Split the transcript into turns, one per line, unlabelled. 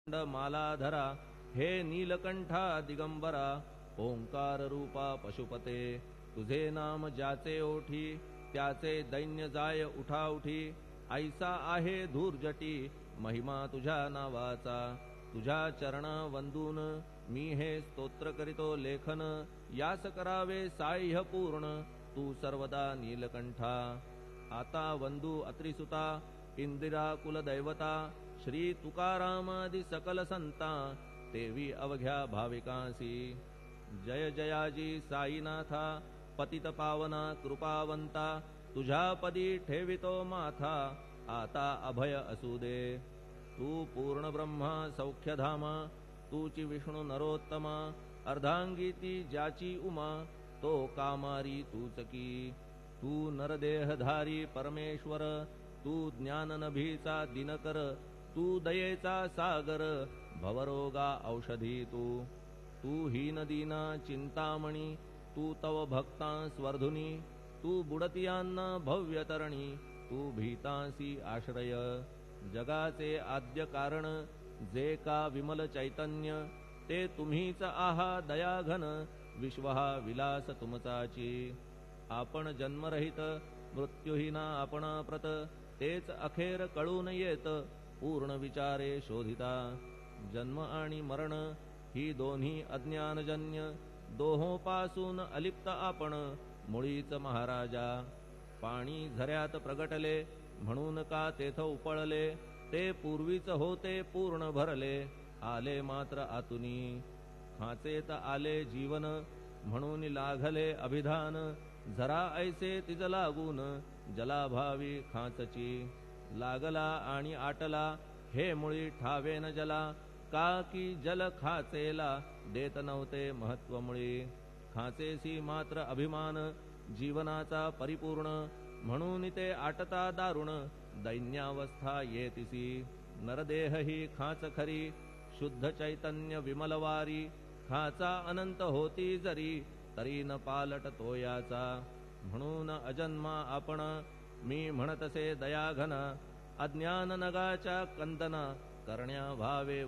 मालाधरा हे नीलकंठा दिगंबरा ओंकार रूपा पशुपते तुझे नाम ज्याचे ओठी त्याचे दैन्य जाय उठाउठी ऐसा आहे धूर्जटी महिमा तुझ्या नावाचा तुझ्या चरणा वंदून मी हे स्तोत्र करीतो लेखन यास करावे साह्य पूर्ण तू सर्वदा नीलकंठा आता वंदू अत्रिसुता इंदिरा कुलदैवता श्री तुकारामादि सकल संता तेवी अवघ्या भाविकांसी जय जयाजी साईनाथा पतित पावना कृपावंता तुझ्या पदी ठेवितो माथा आता अभय असू दे तू पूर्ण ब्रह्मा सौख्यधामा तूची विष्णू नरोत्तमा अर्धांगीती ज्याची उमा तो कामारी तूच की तू नरदेहधारी परमेश्वर तू ज्ञाननभीचा दिनकर तू दयेचा सागर भवरोगा औषधी तू हीन दीना चिंतामणी तू तव भक्ता स्वर्धुनी तू बुडतियांना भव्यतरणी तू भीतांसी आश्रय जगाचे आद्य कारण जे का विमल चैतन्य ते तुम्हीच आहा दयाघन विश्वहा विलास तुमचाची आपण जन्मरहित मृत्यूहीना आपणा प्रत तेच अखेर कळून येत पूर्ण विचारे शोधिता जन्म आणि मरण ही दोन्ही अज्ञानजन्य दोहोपासून अलिप्त आपण मुळीच महाराजा पाणी झऱ्यात प्रगटले म्हणून का तेथ उपळले ते पूर्वीच होते पूर्ण भरले आले मात्र आतुनी खाचेत आले जीवन म्हणून लागले अभिधान जरा ऐसे तिज लागून जलाभावी खाचची लागला आणि आटला हे मुळी ठावे न जला का की जल खाचेला देत नव्हते महत्व मुळी खाचेसी मात्र अभिमान जीवनाचा परिपूर्ण म्हणून ते आटता दारुण दैन्यावस्था येतिसी नरदेह ही खाच खरी शुद्ध चैतन्य विमलवारी खाचा अनंत होती जरी तरी न पालट तोयाचा म्हणून अजन्मा आपण मी म्हणतसे दयाघन अज्ञान नगाच्या कंदना करण्या भावे